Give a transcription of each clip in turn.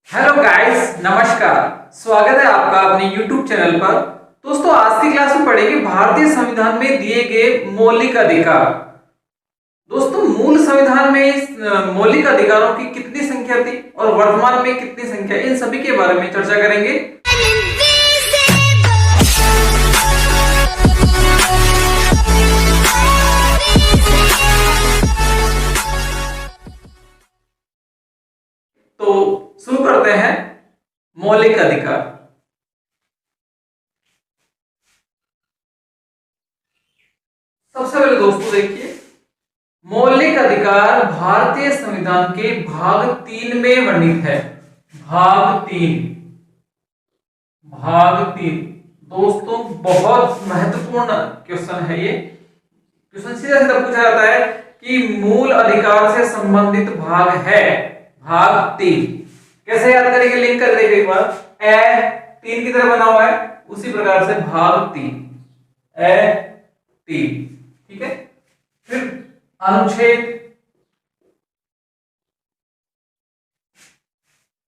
Hello guys, नमस्कार। स्वागत है आपका अपने YouTube चैनल पर। दोस्तों, आज की क्लास में पढ़ेंगे भारतीय संविधान में दिए गए मौलिक अधिकार। दोस्तों, मूल संविधान में मौलिक अधिकारों की कितनी संख्या थी और वर्तमान में कितनी संख्या, इन सभी के बारे में चर्चा करेंगे। तो शुरू करते हैं। मौलिक अधिकार। सबसे पहले दोस्तों देखिए, मौलिक अधिकार भारतीय संविधान के भाग 3 में वर्णित है। भाग 3 दोस्तों, बहुत महत्वपूर्ण क्वेश्चन है ये। क्वेश्चन सीधा सीधा पूछा जाता है कि मूल अधिकार से संबंधित भाग है भाग 3। कैसे याद करेंगे, लिंक कर देंगे एक बार। ए 3 की तरह बना हुआ है, उसी प्रकार से भाग 3 ए 3, ठीक है। फिर अनुच्छेद,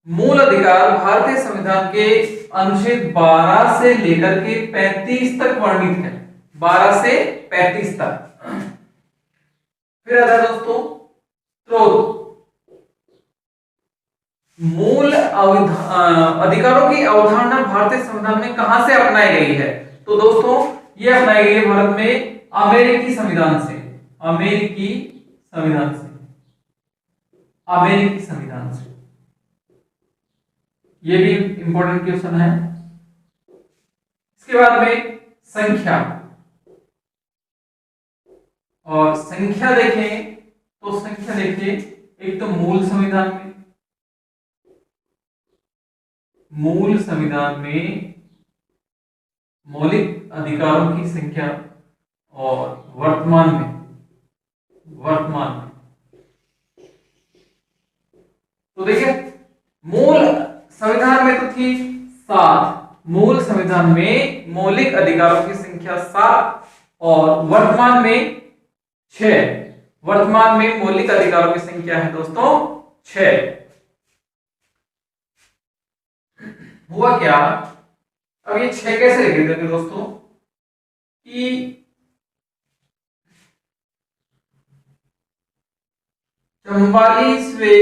मूल अधिकार भारतीय संविधान के अनुच्छेद 12 से लेकर के 35 तक वर्णित है। 12 से 35 तक। फिर आता है दोस्तों स्रोत। मूल अधिकारों की अवधारणा भारतीय संविधान में कहां से अपनाई गई है? तो दोस्तों, ये अपनाई गई है भारत में अमेरिकी संविधान से। अमेरिकी संविधान से। ये भी इंपॉर्टेंट क्वेश्चन है। इसके बाद में संख्या, और संख्या देखें तो संख्या देखिए, एक तो मूल संविधान में मौलिक अधिकारों की संख्या, और वर्तमान में तो देखिए, मूल संविधान में तो थी 7। मूल संविधान में मौलिक अधिकारों की संख्या 7 और वर्तमान में 6। वर्तमान में मौलिक अधिकारों की संख्या है दोस्तों 6। हुआ क्या, अब ये 6 कैसे लिखेंगे दोस्तों कि 44वें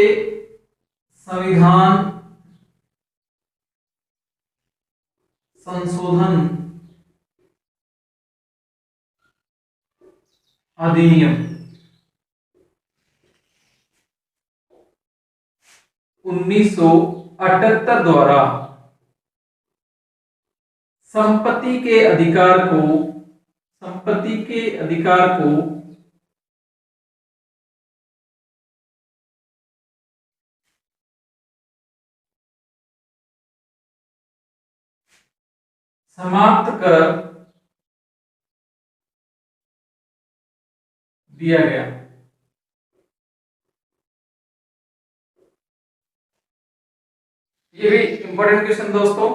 संविधान संशोधन अधिनियम 1978 द्वारा संपत्ति के अधिकार को समाप्त कर दिया गया। ये भी इंपॉर्टेंट क्वेश्चन दोस्तों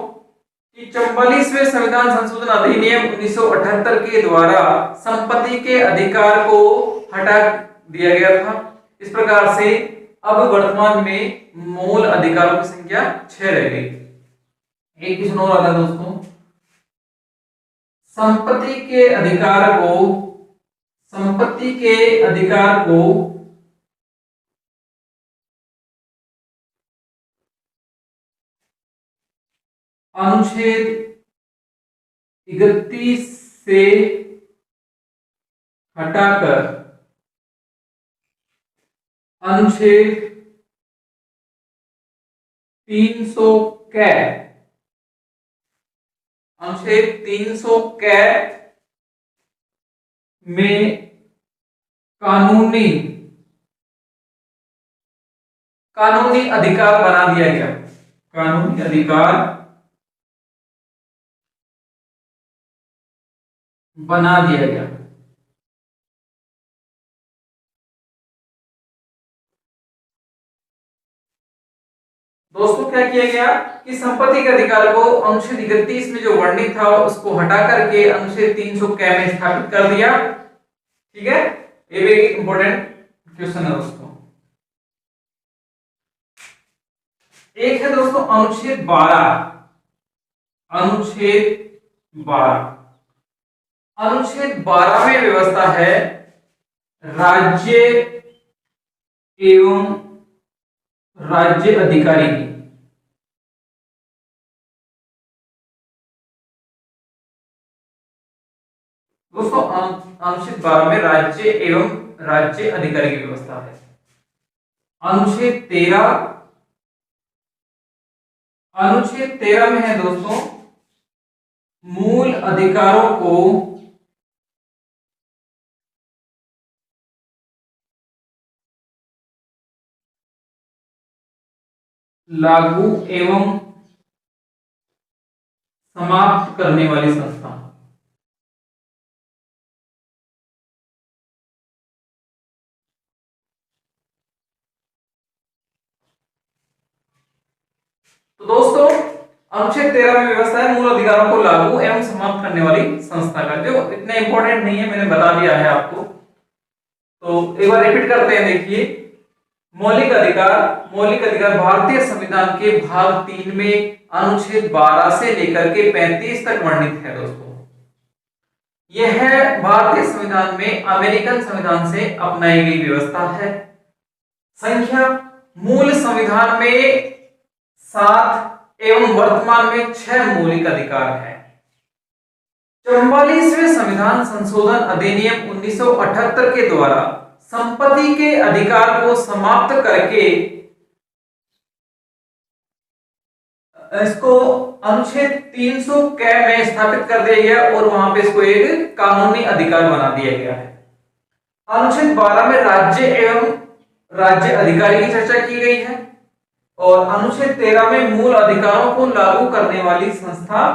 कि 44वें संविधान संशोधन अधिनियम 1978 के द्वारा संपत्ति के अधिकार को हटा दिया गया था। इस प्रकार से अब वर्तमान में मूल अधिकारों की संख्या 6 रह गई। एक क्वेश्चन और आता है दोस्तों, संपत्ति के अधिकार को अनुच्छेद 31 से हटाकर अनुच्छेद 300 कै में कानूनी अधिकार बना दिया गया। कानूनी अधिकार बना दिया गया। दोस्तों, क्या किया गया कि संपत्ति के अधिकार को अनुच्छेद 31 में जो वर्णित था उसको हटा करके अनुच्छेद 300 कै में स्थापित कर दिया। ठीक है, ये भी इंपॉर्टेंट क्वेश्चन है दोस्तों। एक है दोस्तों अनुच्छेद 12। अनुच्छेद 12, अनुच्छेद 12 में व्यवस्था है राज्य एवं राज्य अधिकारी की। दोस्तों अनुच्छेद 12 में राज्य एवं राज्य अधिकारी की व्यवस्था है। अनुच्छेद 13, अनुच्छेद 13 में है दोस्तों मूल अधिकारों को लागू एवं समाप्त करने वाली संस्था। तो दोस्तों अनुच्छेद 13 में व्यवस्था है मूल अधिकारों को लागू एवं समाप्त करने वाली संस्था का, जो इतना इंपॉर्टेंट नहीं है, मैंने बता दिया है आपको। तो एक बार रिपीट करते हैं, देखिए मौलिक अधिकार। मौलिक अधिकार भारतीय संविधान के भाग 3 में अनुच्छेद 12 से लेकर के 35 तक वर्णित है दोस्तों। यह भारतीय संविधान में अमेरिकन संविधान से अपनाई गई व्यवस्था है। संख्या मूल संविधान में 7 एवं वर्तमान में 6 मौलिक अधिकार है। 44वें संविधान संशोधन अधिनियम 1978 के द्वारा संपत्ति के अधिकार को समाप्त करके इसको अनुच्छेद 300 क में स्थापित कर दिया गया और वहां पे इसको एक कानूनी अधिकार बना दिया गया है। अनुच्छेद 12 में राज्य एवं राज्य अधिकारी की चर्चा की गई है और अनुच्छेद 13 में मूल अधिकारों को लागू करने वाली संस्था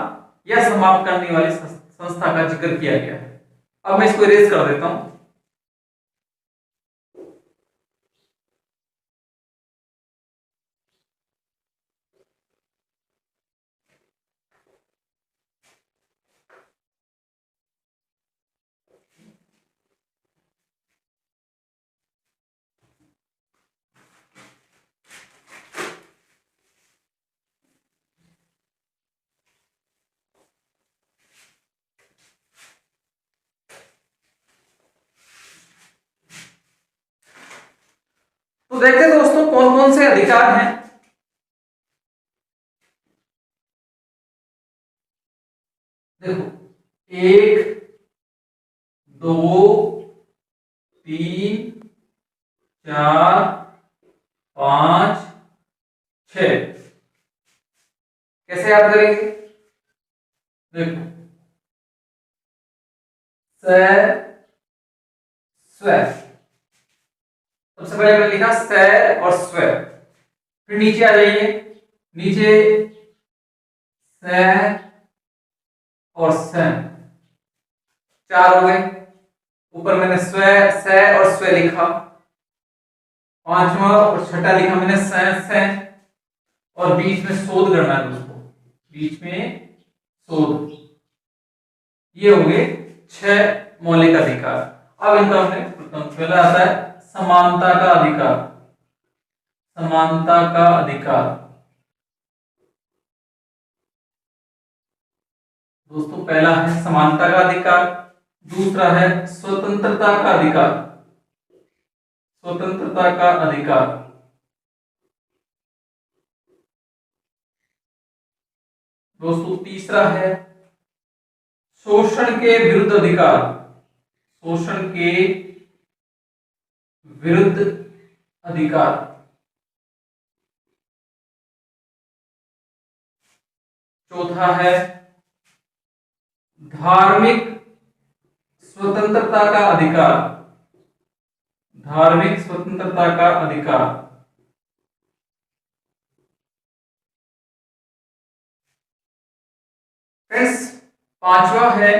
या समाप्त करने वाली संस्था का जिक्र किया गया है। अब मैं इसको इरेज कर देता हूं। तो देखते हैं दोस्तों कौन कौन से अधिकार हैं। देखो 1, 2, 3, 4, 5, 6। कैसे याद करेंगे? देखो स्व, सबसे पहले मैंने लिखा स और स्व। फिर नीचे आ जाइए, नीचे स और सन, 4 हो गए। ऊपर मैंने स्व, स और स्व लिखा। 5वां और 6ठा लिखा मैंने स और बीच में शोध करना है दोस्तों, बीच में शोध। ये हो गए 6 मौलिक अधिकार। अब इनका हमने पहला आता है समानता का अधिकार। समानता का अधिकार दोस्तों पहला है समानता का अधिकार, दूसरा है स्वतंत्रता का अधिकार। स्वतंत्रता का अधिकार, दोस्तों तीसरा है शोषण के विरुद्ध अधिकार। शोषण के विरुद्ध अधिकार, चौथा है धार्मिक स्वतंत्रता का अधिकार। धार्मिक स्वतंत्रता का अधिकार, फ्रेंड्स 5वां है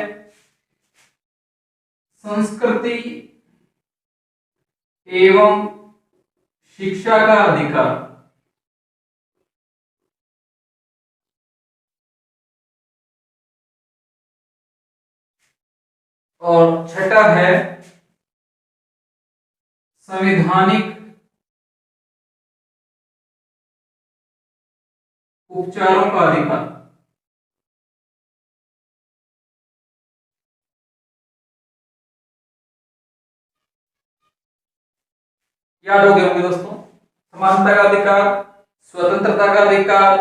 संस्कृति एवं शिक्षा का अधिकार। और छठा है संवैधानिक उपचारों का अधिकार। याद हो गया होंगे दोस्तों, समानता का अधिकार, स्वतंत्रता का अधिकार,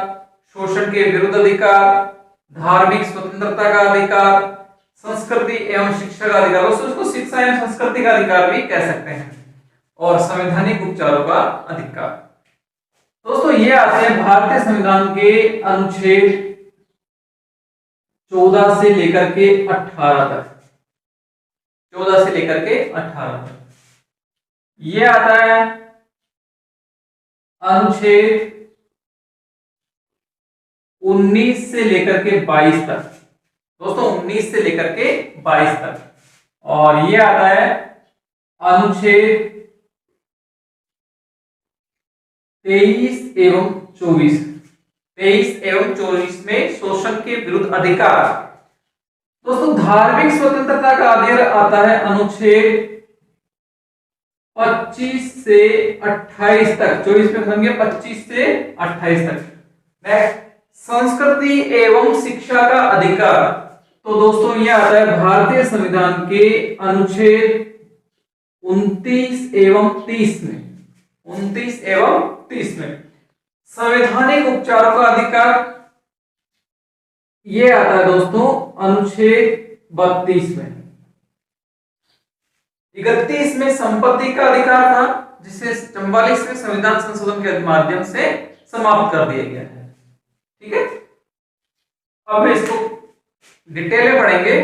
शोषण के विरुद्ध अधिकार, धार्मिक स्वतंत्रता का अधिकार, संस्कृति एवं शिक्षा का अधिकार, दोस्तों इसको शिक्षा एवं संस्कृति का अधिकार भी कह सकते हैं, और संवैधानिक उपचारों का अधिकार। दोस्तों ये आते हैं भारतीय संविधान के अनुच्छेद 14 से लेकर के 18 तक। 14 से लेकर के 18 तक ये आता है अनुच्छेद 19 से लेकर के 22 तक। दोस्तों 19 से लेकर के 22 तक। और ये आता है अनुच्छेद 23 एवं 24। 23 एवं 24 में शोषण के विरुद्ध अधिकार। दोस्तों धार्मिक स्वतंत्रता का अधिकार आता है अनुच्छेद 25 से 28 तक। 24 में खत्म किया, 25 से 28 तक। नेक्स्ट संस्कृति एवं शिक्षा का अधिकार। तो दोस्तों ये आता है भारतीय संविधान के अनुच्छेद 29 एवं 30 में। 29 एवं 30 में संवैधानिक उपचारों का अधिकार ये आता है दोस्तों अनुच्छेद 32 में। 31 में संपत्ति का अधिकार था, जिसे 44वें संविधान संशोधन के माध्यम से समाप्त कर दिया गया है। ठीक है, अब मैं इसको डिटेल में पढ़ेंगे।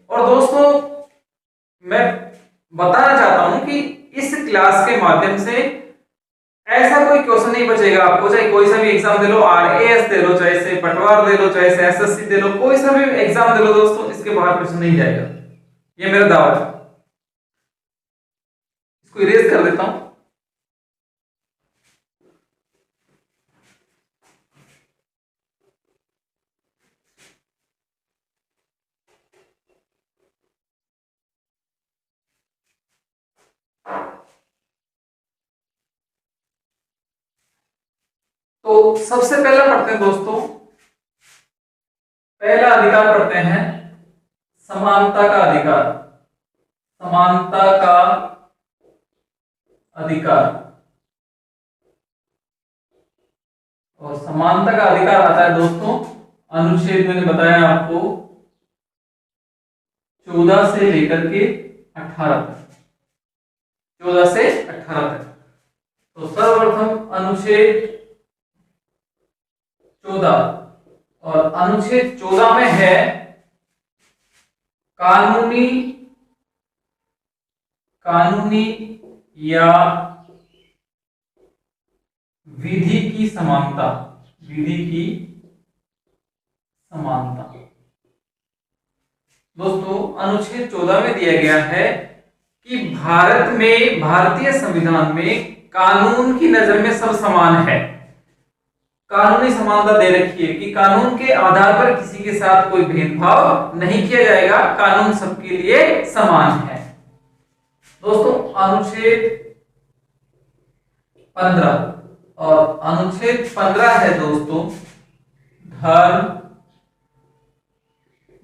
और दोस्तों मैं बताना चाहता हूं कि इस क्लास के माध्यम से ऐसा कोई क्वेश्चन नहीं बचेगा आपको, चाहे कोई सा भी एग्जाम दे लो, आरएएस दे लो, चाहे से पटवार दे लो, चाहे से एसएससी दे लो, कोई सा भी एग्जाम दे लो दोस्तों, इसके बाहर क्वेश्चन नहीं जाएगा, ये मेरा दावा है। इसको इरेज कर देता हूं। तो सबसे पहला पढ़ते हैं दोस्तों, पहला अधिकार पढ़ते हैं समानता का अधिकार। समानता का अधिकार, और समानता का अधिकार आता है दोस्तों अनुच्छेद, मैंने बताया आपको 14 से लेकर के 18 तक। 14 से 18 तक। तो सर्वप्रथम अनुच्छेद 14, और अनुच्छेद 14 में है कानूनी या विधि की समानता। विधि की समानता। दोस्तों अनुच्छेद 14 में दिया गया है कि भारत में, भारतीय संविधान में कानून की नजर में सब समान है। कानूनी समानता दे रखी है कि कानून के आधार पर किसी के साथ कोई भेदभाव नहीं किया जाएगा, कानून सबके लिए समान है। दोस्तों अनुच्छेद 15, और अनुच्छेद 15 है दोस्तों धर्म,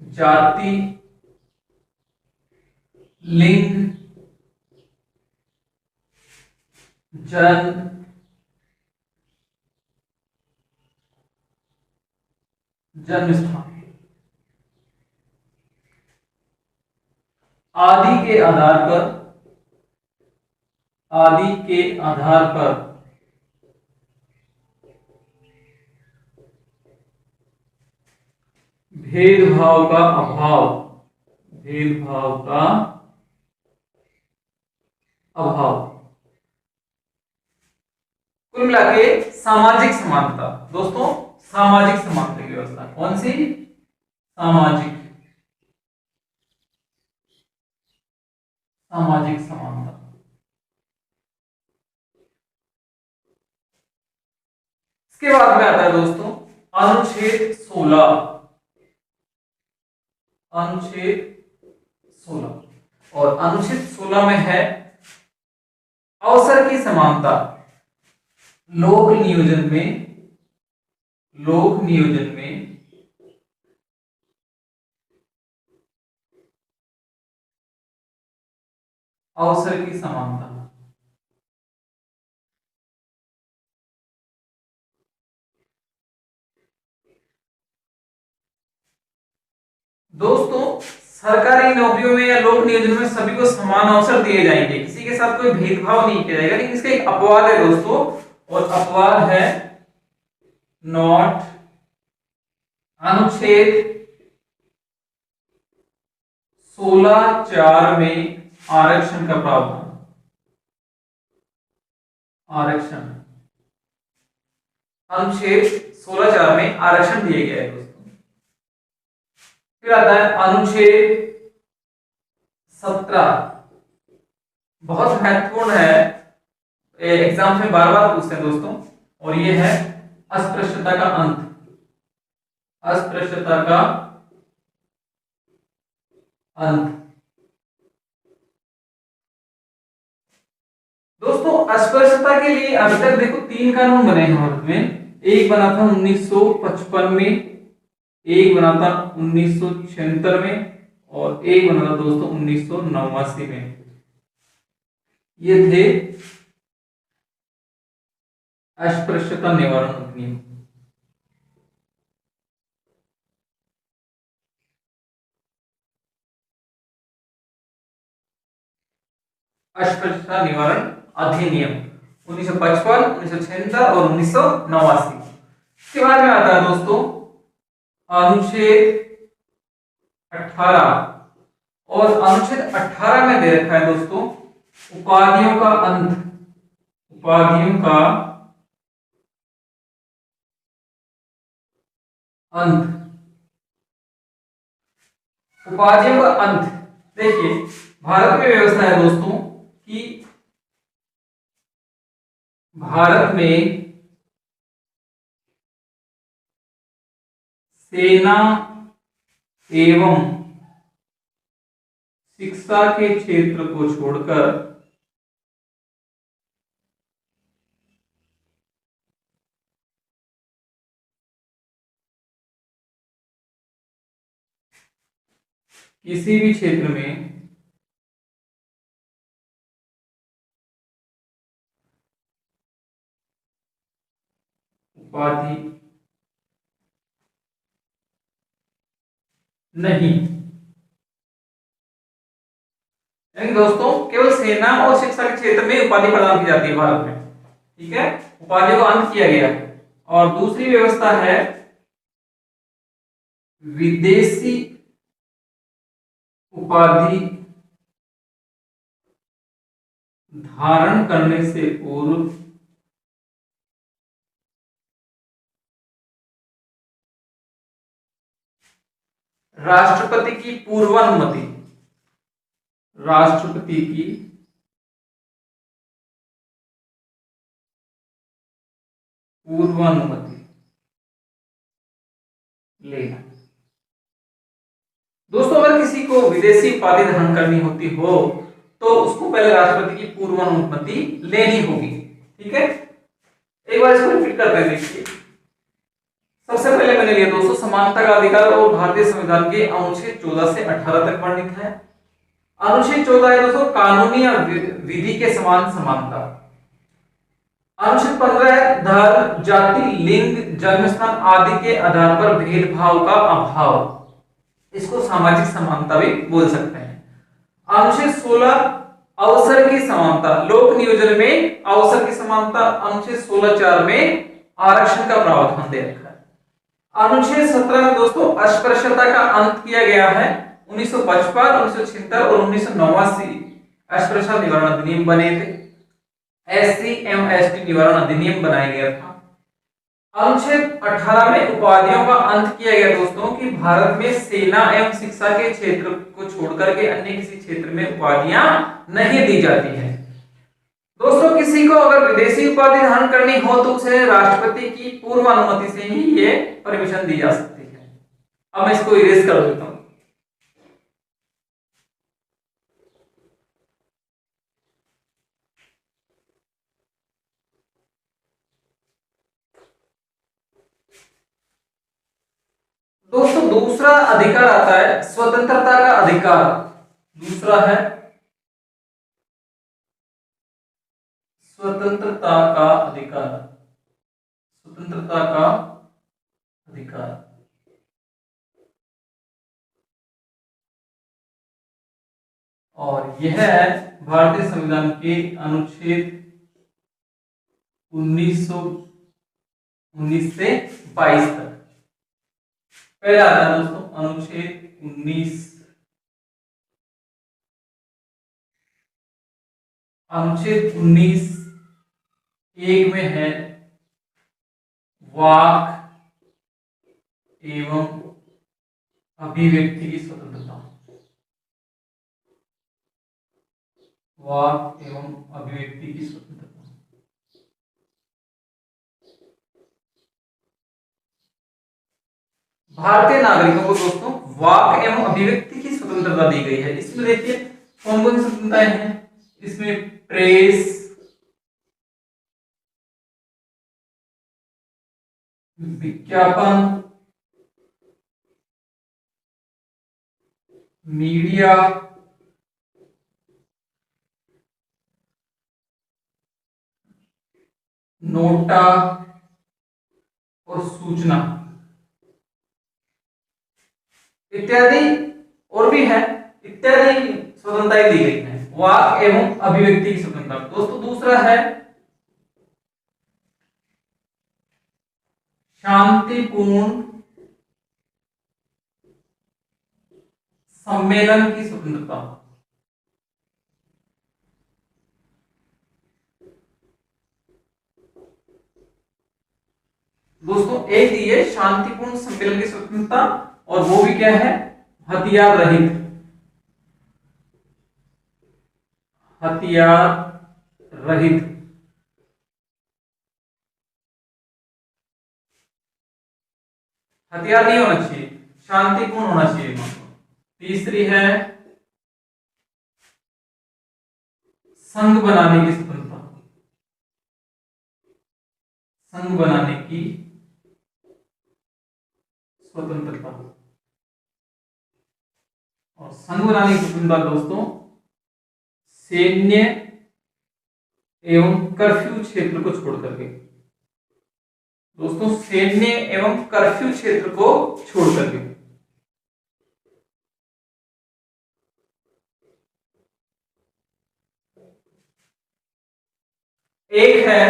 जाति, लिंग, जन्म, जन्म स्थान आदि के आधार पर, आदि के आधार पर भेदभाव का अभाव, भेदभाव का अभाव। कुल मिला के सामाजिक समानता। दोस्तों सामाजिक समानता की व्यवस्था कौन सी? सामाजिक, सामाजिक समानता। इसके बाद में आता है दोस्तों अनुच्छेद 16। अनुच्छेद 16, और अनुच्छेद 16 में है अवसर की समानता। लोक नियोजन में, लोक नियोजन में अवसर की समानता। दोस्तों, सरकारी नौकरियों में या लोक नियोजन में सभी को समान अवसर दिए जाएंगे, किसी के साथ कोई भेदभाव नहीं किया जाएगा, लेकिन इसका एक अपवाद है दोस्तों, और अपवाद है नॉट अनुच्छेद 16(4) में आरक्षण का प्रावधान। आरक्षण अनुच्छेद 16(4) में आरक्षण दिए गए हैं दोस्तों। फिर आता है अनुच्छेद 17, बहुत महत्वपूर्ण है, एग्जाम में बार बार पूछते हैं दोस्तों, और ये है अस्पृश्यता का अंत। अस्पृश्यता का अंत। दोस्तों, अस्पृश्यता के लिए अभी तक देखो 3 कानून बने हैं भारत में। एक बना था 1955 में, एक बना था 1976 में, और एक बना था दोस्तों 1989 में। ये थे अस्पृश्यता निवारण अधिनियम। अस्पृश्यता निवारण अधिनियम 1955, 1976 और 1989। इसके बाद में आता है दोस्तों अनुच्छेद 18, और अनुच्छेद 18 में दे रखा है दोस्तों उपाधियों का अंत। उपाधियों का अंत। उपाधियों का अंत। देखिए, भारत में व्यवस्था है दोस्तों कि भारत में सेना एवं शिक्षा के क्षेत्र को छोड़कर किसी भी क्षेत्र में उपाधि नहीं। यानी दोस्तों केवल सेना और शिक्षा के क्षेत्र में उपाधि प्रदान की जाती है भारत में, ठीक है, उपाधियों का अंत किया गया। और दूसरी व्यवस्था है विदेशी उपाधि धारण करने से पूर्व राष्ट्रपति की पूर्वानुमति। राष्ट्रपति की पूर्वानुमति लेना। दोस्तों, अगर किसी को विदेशी उपाधि धारण करनी होती हो तो उसको पहले राष्ट्रपति की पूर्वानुमति लेनी होगी, ठीक है। एक बार इसको रिपीट करते हैं, देखिए। सबसे पहले मैंने लिया दोस्तों समानता का अधिकार, और भारतीय संविधान के अनुच्छेद 14 से 18 तक वर्णित है। अनुच्छेद 14 है दोस्तों कानूनी और विधि के समान समानता। अनुच्छेद 15 है धर्म, जाति, लिंग, जन्मस्थान आदि के आधार पर भेदभाव का अभाव। इसको सामाजिक समानता भी बोल सकते हैं। अनुच्छेद 16 अवसर की समानता, लोक नियोजन में अवसर की समानता अनुच्छेद 16(4) में आरक्षण का प्रावधान दे रखा है। अनुच्छेद 17 में दोस्तों अस्पृश्यता का अंत किया गया है। 1955, 1976 और 1989 अस्पृश्यता निवारण अधिनियम बने थे। SC एवं ST निवारण अधिनियम बनाया गया था। अनुच्छेद 18 में उपाधियों का अंत किया गया दोस्तों कि भारत में सेना एवं शिक्षा के क्षेत्र को छोड़कर के अन्य किसी क्षेत्र में उपाधियां नहीं दी जाती हैं। दोस्तों, किसी को अगर विदेशी उपाधि धारण करनी हो तो उसे राष्ट्रपति की पूर्व अनुमति से ही ये परमिशन दी जा सकती है। अब मैं इसको इरेज कर देता हूं। दूसरा अधिकार आता है स्वतंत्रता का अधिकार। दूसरा है स्वतंत्रता का अधिकार। स्वतंत्रता का अधिकार। और यह है भारतीय संविधान के अनुच्छेद 1919 से 22 तक। पहला आता है दोस्तों अनुच्छेद 19। अनुच्छेद 19 एक में है वाक एवं अभिव्यक्ति की स्वतंत्रता। वाक एवं अभिव्यक्ति की स्वतंत्रता। भारतीय नागरिकों को दोस्तों वाक एवं अभिव्यक्ति की स्वतंत्रता दी गई है। इसमें देखिए कौन कौन सी स्वतंत्रताएं हैं। इसमें प्रेस, विज्ञापन, मीडिया, नोटा और सूचना इत्यादि और भी है। इत्यादि स्वतंत्रताएं दी गई हैं। वाक एवं अभिव्यक्ति की स्वतंत्रता। दोस्तों दूसरा है शांतिपूर्ण सम्मेलन की स्वतंत्रता। दोस्तों एक ये शांतिपूर्ण सम्मेलन की स्वतंत्रता और वो भी क्या है हथियार रहित। हथियार रहित। हथियार नहीं होना चाहिए, शांतिपूर्ण होना चाहिए। तीसरी है संघ बनाने की स्वतंत्रता। संघ बनाने की स्वतंत्रता। और संघ बनाने की स्वतंत्रता दोस्तों सैन्य एवं कर्फ्यू क्षेत्र को छोड़ करके। दोस्तों सैन्य एवं कर्फ्यू क्षेत्र को छोड़ करके। एक है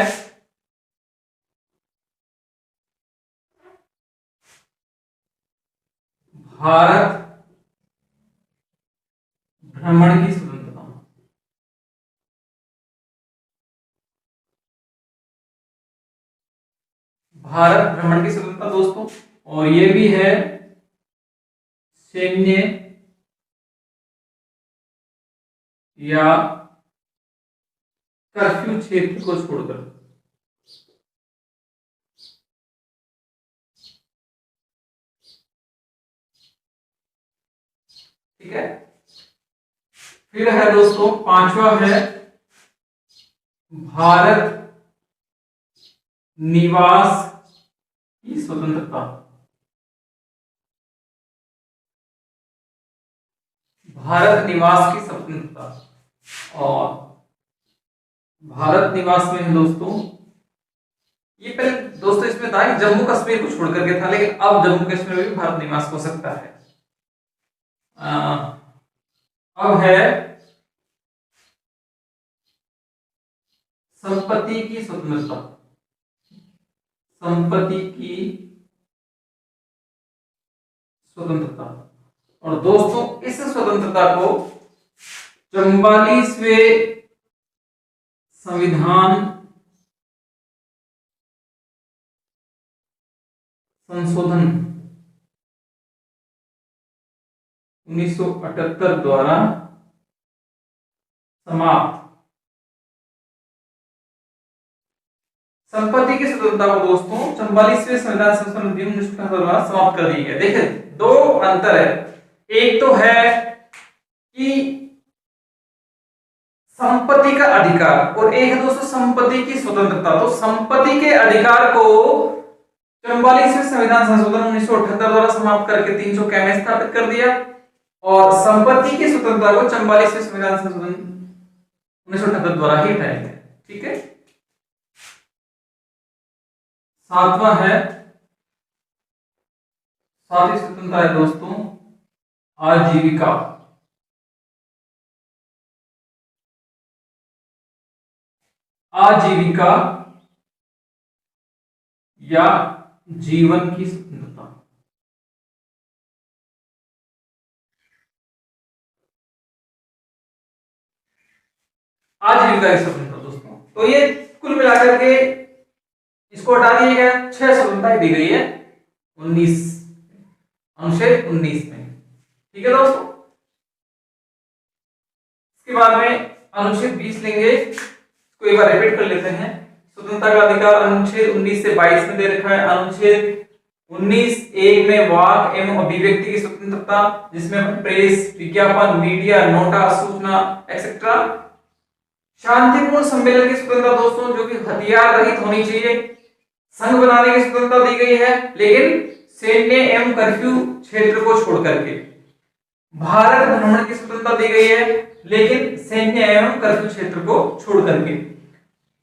भारत भ्रमण की स्वतंत्रता। भारत भ्रमण की स्वतंत्रता दोस्तों। और ये भी है सैन्य या कर्फ्यू क्षेत्र को छोड़कर। ठीक है। फिर है दोस्तों पांचवा है भारत निवास की स्वतंत्रता। भारत निवास की स्वतंत्रता। और भारत निवास में है दोस्तों ये पहले दोस्तों इसमें था कि जम्मू कश्मीर को छोड़ करके था, लेकिन अब जम्मू कश्मीर में भी भारत निवास हो सकता है। अब है संपत्ति की स्वतंत्रता। संपत्ति की स्वतंत्रता। और दोस्तों इस स्वतंत्रता को 44वें संविधान संशोधन 1978 द्वारा समाप्त। संपत्ति की स्वतंत्रता को दोस्तों 44वें संविधान संशोधन अधिनियम 1978 द्वारा समाप्त कर दी है। देखिए दो अंतर है। एक तो है कि संपत्ति का अधिकार और एक है दोस्तों संपत्ति की स्वतंत्रता। तो संपत्ति के अधिकार को 44वें संविधान संशोधन 1978 द्वारा समाप्त करके 300 के में स्थापित कर दिया, और संपत्ति की स्वतंत्रता को 44वें संविधान संशोधन 1978 द्वारा ही हटाया गया। ठीक है। सातवां है, सातवीं स्वतंत्रता है दोस्तों आजीविका। आजीविका या जीवन की स्वतंत्रता। आजीविका की स्वतंत्रता दोस्तों, तो ये कुल मिलाकर के इसको हटा दिया गया, 6 स्वतंत्रताएं दी गई है 19 अनुच्छेद 19 में। ठीक है दोस्तों। इसके बाद में अनुच्छेद 20 लेंगे, इसको एक बार रिपीट कर लेते हैं। स्वतंत्रता का अधिकार अनुच्छेद 19 से 22 में दे रखा है। अनुच्छेद 19(1) में वाक एवं अभिव्यक्ति की स्वतंत्रता, जिसमें प्रेस, विज्ञापन, मीडिया, नोटा, सूचना एक्सेट्रा। शांतिपूर्ण सम्मेलन की स्वतंत्रता दोस्तों, जो कि हथियार रहित होनी चाहिए। संघ बनाने की स्वतंत्रता दी गई है, लेकिन सैन्य एवं कर्फ्यू क्षेत्र को छोड़ करके। भारत भ्रमण की स्वतंत्रता दी गई है, लेकिन सैन्य एवं कर्फ्यू क्षेत्र को छोड़ करके।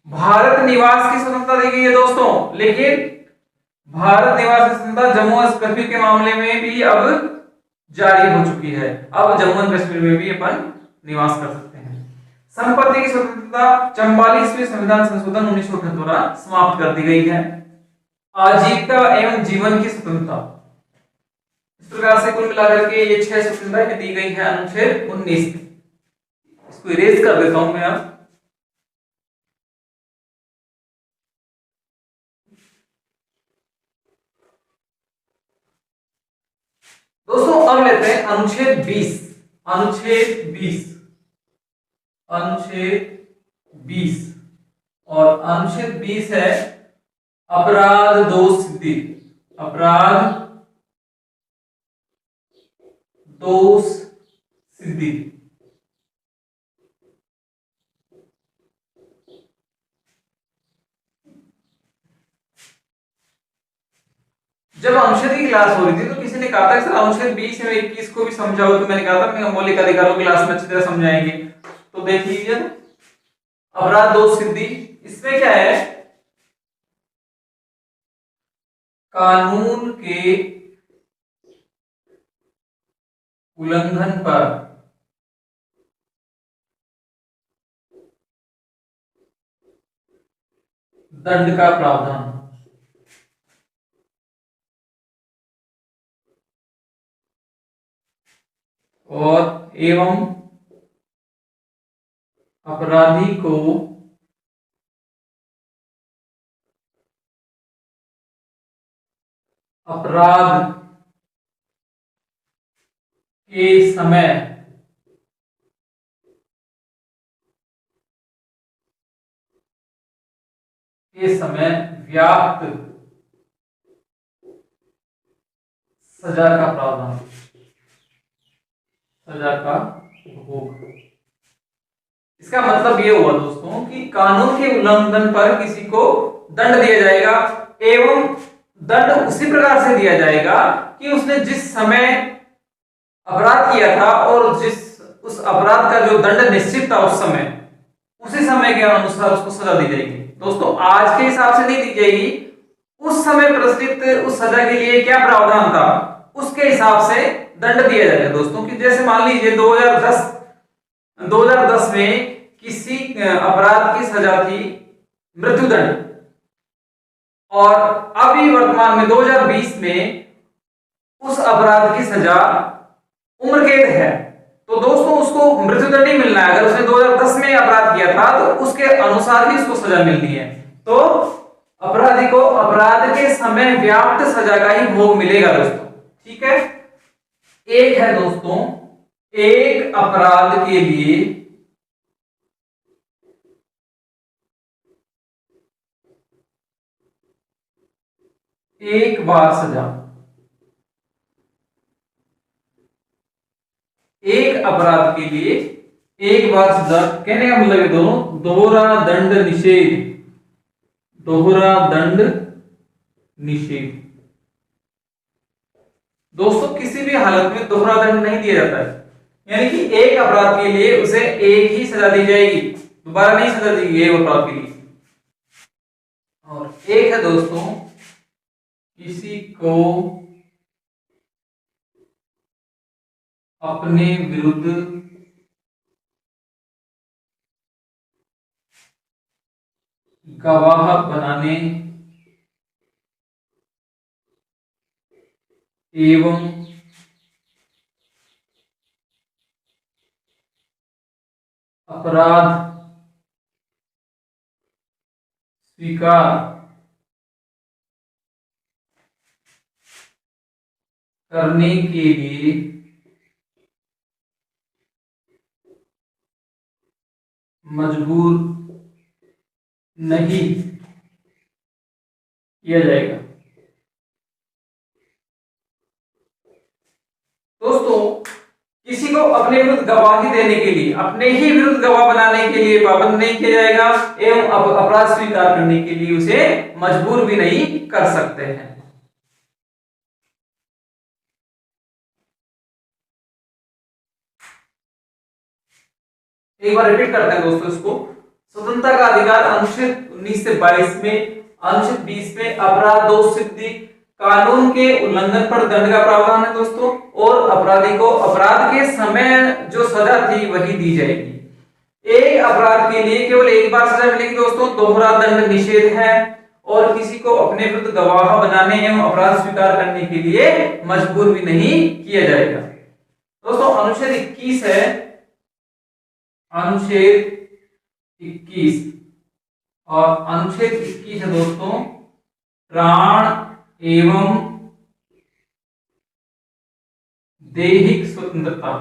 भारत निवास की स्वतंत्रता दी गई है दोस्तों, लेकिन भारत निवास की स्वतंत्रता जम्मू और कश्मीर के मामले में भी अब जारी हो चुकी है। अब जम्मू और कश्मीर में भी अपन निवास कर सकते हैं। संपत्ति की स्वतंत्रता 44वें संविधान संशोधन 1978 द्वारा समाप्त कर दी गई है। आजीविका एवं जीवन की स्वतंत्रता, इस प्रकार से कुल मिलाकर के ये 6 स्वतंत्रताएं दी गई है अनुच्छेद 19 में। इसको इरेज कर देता हूं मैं अब। दोस्तों अब लेते हैं अनुच्छेद 20। अनुच्छेद 20 और अनुच्छेद 20 है अपराध दोष सिद्धि। अपराध दोष सिद्धि। जब अनुच्छेद की क्लास हो रही थी तो किसी ने कहा था सर अनुच्छेद 20 और 21 को भी समझाओ, तो मैंने कहा था मैं मौलिक अधिकारों की क्लास में अच्छी तरह समझाएंगे। तो देख लीजिए अपराध दोष सिद्धि, इसमें क्या है, कानून के उल्लंघन पर दंड का प्रावधान। और एवं अपराधी को अपराध के समय व्याप्त सजा का प्रावधान, सजा का भोग। इसका मतलब ये हुआ दोस्तों कि कानून के उल्लंघन पर किसी को दंड दिया जाएगा, एवं दंड उसी प्रकार से दिया जाएगा कि उसने जिस समय अपराध किया था और उस अपराध का जो दंड निश्चित था उस समय, उसी समय के अनुसार उसको सजा दी जाएगी। दोस्तों आज के हिसाब से नहीं दी जाएगी, उस समय प्रचलित उस सजा के लिए क्या प्रावधान था उसके हिसाब से दंड दिया जाएगा दोस्तों। कि जैसे मान लीजिए 2010 में किसी अपराध की सजा थी मृत्युदंड, और अभी वर्तमान में 2020 में उस अपराध की सजा उम्र कैद है, तो दोस्तों उसको मृत्युदंड ही मिलना है। अगर उसने 2010 में अपराध किया था तो उसके अनुसार ही उसको सजा मिलनी है। तो अपराधी को अपराध के समय व्याप्त सजा का ही भोग मिलेगा दोस्तों। ठीक है। एक है दोस्तों, एक अपराध के लिए एक बार सजा, एक अपराध के लिए एक बार सजा कहने का मतलब है दोनों दोहरा दंड निषेध, दोहरा दंड निषेध। दोस्तों किसी भी हालत में दोहरा दंड नहीं दिया जाता है, यानी कि एक अपराध के लिए उसे एक ही सजा दी जाएगी, दोबारा नहीं सजा दी जाएगी एक अपराध के लिए। और एक है दोस्तों, किसी को अपने विरुद्ध गवाह बनाने एवं अपराध स्वीकार करने के लिए मजबूर नहीं किया जाएगा। दोस्तों किसी को अपने विरुद्ध गवाही देने के लिए, अपने ही विरुद्ध गवाह बनाने के लिए पाबंद नहीं किया जाएगा एवं अपराध स्वीकार करने के लिए उसे मजबूर भी नहीं कर सकते हैं। एक बार रिपीट करते हैं दोस्तों इसको। स्वतंत्रता का अधिकार अनुच्छेद 19 से 22 में, अनुच्छेद 20 में अपराध दोष सिद्धि, कानून के उल्लंघन पर दंड का प्रावधान है दोस्तों, और अपराधी को अपराध के समय जो सजा थी वही दी जाएगी। एक अपराध के लिए केवल एक बार सजा मिलेगी दोस्तों, दोहरा दंड निषेध है, और किसी को अपने विरुद्ध गवाह बनाने एवं अपराध स्वीकार करने के लिए मजबूर भी नहीं किया जाएगा। दोस्तों अनुच्छेद 21 है, अनुच्छेद 21, और अनुच्छेद 21 है दोस्तों प्राण एवं दैहिक स्वतंत्रता।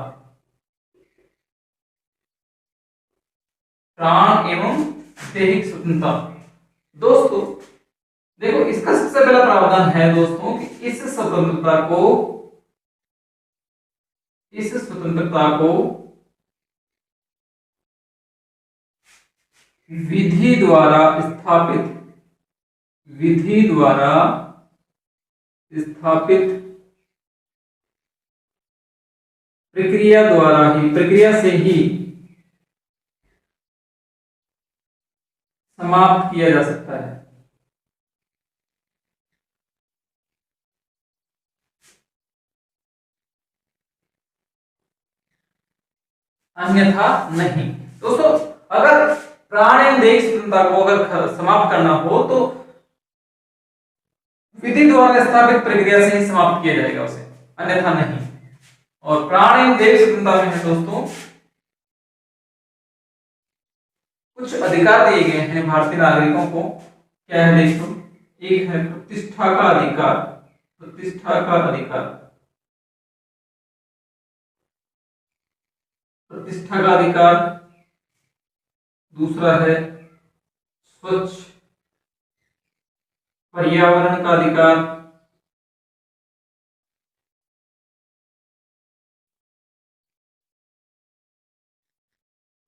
प्राण एवं दैहिक स्वतंत्रता। दोस्तों देखो इसका सबसे पहला प्रावधान है दोस्तों कि इस स्वतंत्रता को विधि द्वारा स्थापित प्रक्रिया से ही समाप्त किया जा सकता है, अन्यथा नहीं। दोस्तों अगर प्राण एवं दैहिक स्वतंत्रता को अगर समाप्त करना हो तो विधि द्वारा स्थापित प्रक्रिया से ही समाप्त किया जाएगा उसे, अन्यथा नहीं। और प्राण एवं दैहिक स्वतंत्रता में है दोस्तों कुछ अधिकार दिए गए हैं भारतीय नागरिकों को। क्या है दोस्तों? एक है प्रतिष्ठा का अधिकार, दूसरा है स्वच्छ पर्यावरण का अधिकार,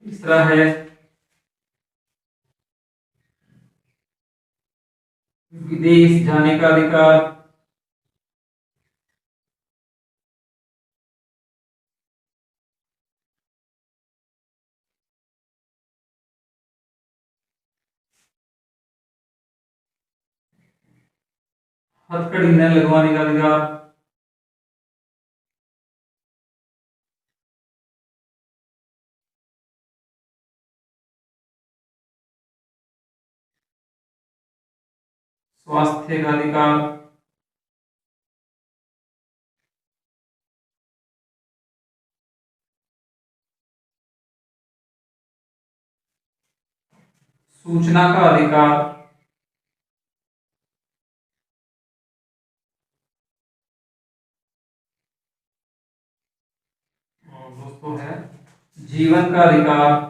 तीसरा है विदेश जाने का अधिकार, हथकड़ी न लगवाने का अधिकार, स्वास्थ्य का अधिकार, सूचना का अधिकार, और दोस्तों है जीवन का अधिकार,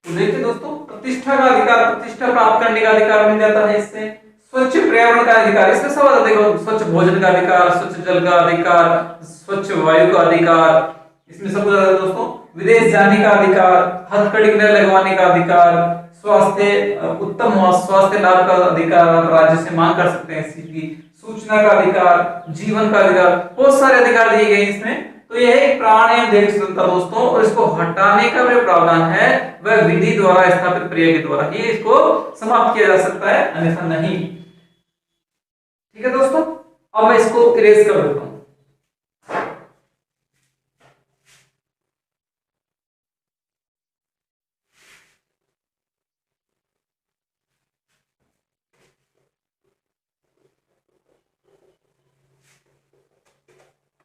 तो देखिए दोस्तों प्रतिष्ठा का अधिकार, प्रतिष्ठा प्राप्त करने का अधिकार मिल जाता है इससे। स्वच्छ पर्यावरण का अधिकार, इसमें सब आता है, देखो स्वच्छ भोजन का अधिकार, स्वच्छ जल का अधिकार, स्वच्छ वायु का अधिकार, इसमें सब कुछ आता है दोस्तों। विदेश जाने का अधिकार, हथकड़ी न लगवाने का अधिकार, स्वास्थ्य उत्तम स्वास्थ्य लाभ का अधिकार, आप राज्य से मांग कर सकते हैं इसकी, सूचना का अधिकार, जीवन का अधिकार, बहुत सारे अधिकार दिए गए इसमें। तो यह एक प्राण एवं देह की स्वतंत्रता दोस्तों, और इसको हटाने का जो प्रावधान है वह विधि द्वारा स्थापित प्रक्रिया के द्वारा ही इसको समाप्त किया जा सकता है, अन्यथा नहीं। ठीक है दोस्तों, अब मैं इसको इरेज कर देता हूं।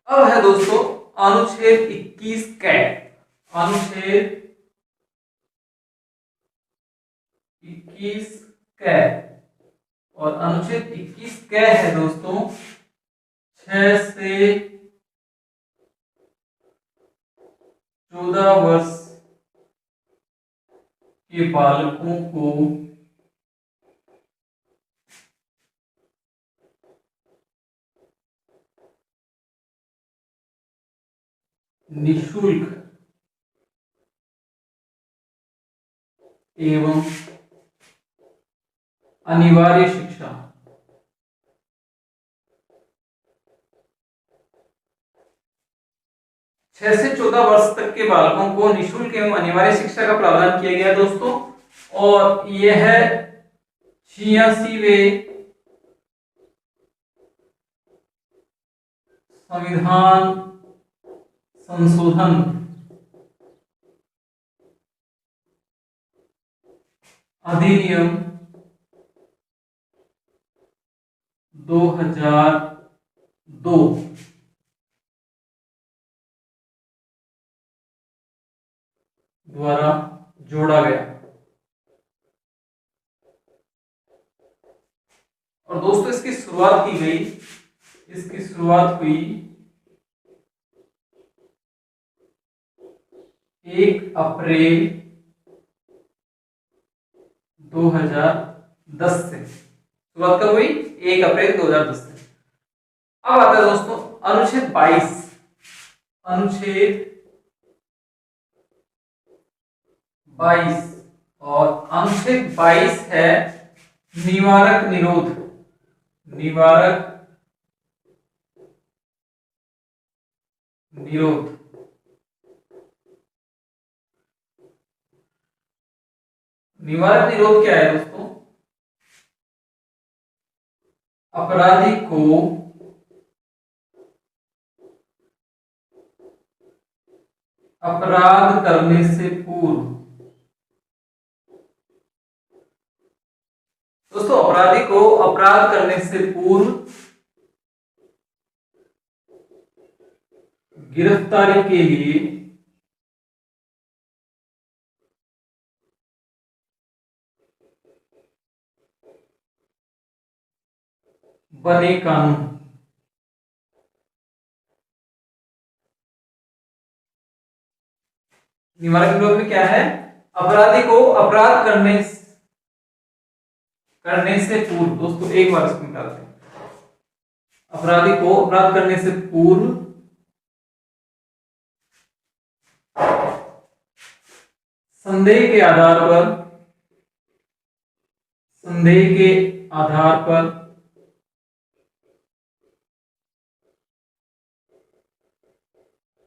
अब है दोस्तों अनुच्छेद 21 कै, अनुच्छेद 21 कै, और अनुच्छेद 21 कै है दोस्तों 6 से 14 वर्ष के बालकों को निःशुल्क एवं अनिवार्य शिक्षा, छह से 14 वर्ष तक के बालकों को निःशुल्क एवं अनिवार्य शिक्षा का प्रावधान किया गया दोस्तों। और यह 86वें संविधान संशोधन अधिनियम 2002 द्वारा जोड़ा गया। और दोस्तों इसकी शुरुआत की गई, इसकी शुरुआत हुई 1 अप्रैल 2010 से। शुरुआत कब हुई? 1 अप्रैल 2010 से। अब आता है दोस्तों अनुच्छेद 22, अनुच्छेद 22, और अनुच्छेद 22 है निवारक निरोध, निवारक निरोध। निवारक निरोध क्या है दोस्तों? अपराधी को अपराध करने से पूर्व, दोस्तों अपराधी को अपराध करने से पूर्व गिरफ्तारी के लिए बने कानून। निवारक निरोध में क्या है? अपराधी को अपराध करने से पूर्व, दोस्तों एक बार इसको निकालते हैं, अपराधी को अपराध करने से पूर्व संदेह के आधार पर, संदेह के आधार पर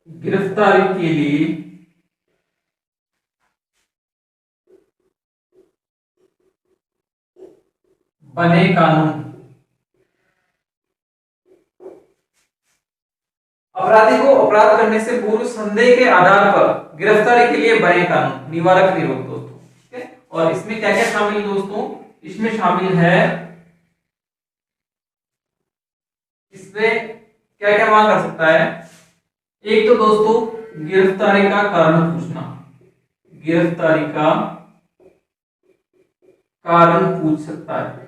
गिरफ्तारी के लिए बने कानून। अपराधी को अपराध करने से पूर्व संदेह के आधार पर गिरफ्तारी के लिए बने कानून, निवारक निरोध दोस्तों। ठीक है, और इसमें क्या क्या शामिल दोस्तों? इसमें शामिल है, इसमें क्या क्या मांग कर सकता है? एक तो दोस्तों गिरफ्तारी का कारण पूछना, गिरफ्तारी का कारण पूछ सकता है।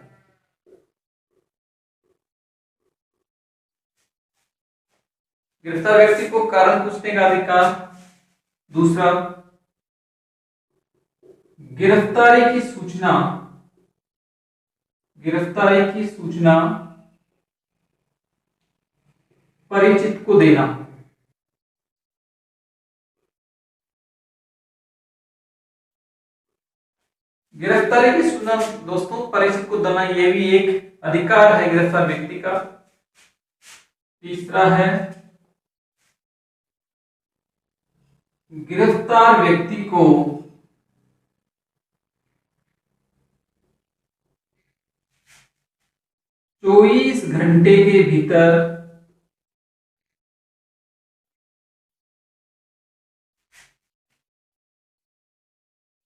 गिरफ्तार व्यक्ति को कारण पूछने का अधिकार। दूसरा, गिरफ्तारी की सूचना, गिरफ्तारी की सूचना परिचित को देना। गिरफ्तारी की सूचना दोस्तों परिचित को देना, यह भी एक अधिकार है गिरफ्तार व्यक्ति का। तीसरा है गिरफ्तार व्यक्ति को चौबीस घंटे के भीतर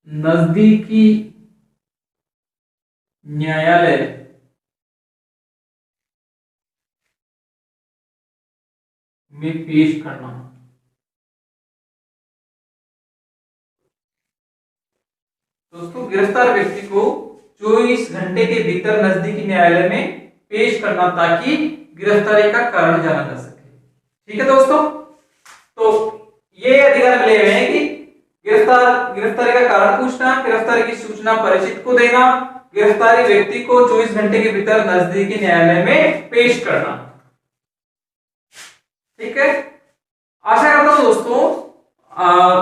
नजदीकी न्यायालय में पेश करना। दोस्तों गिरफ्तार व्यक्ति को 24 घंटे के भीतर नजदीकी न्यायालय में पेश करना ताकि गिरफ्तारी का कारण जाना जा सके। ठीक है दोस्तों, तो ये अधिकार मिले हुए हैं कि गिरफ्तारी का कारण पूछना, गिरफ्तारी की सूचना परिचित को देना, गिरफ्तारी व्यक्ति को 24 घंटे के भीतर नजदीकी न्यायालय में पेश करना। ठीक है, आशा करता हूं दोस्तों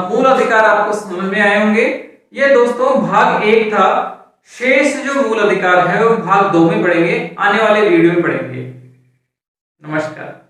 मूल अधिकार आपको समझ में आए होंगे। ये दोस्तों भाग 1 था। शेष जो मूल अधिकार है वो भाग 2 में पढ़ेंगे, आने वाले वीडियो में पढ़ेंगे। नमस्कार।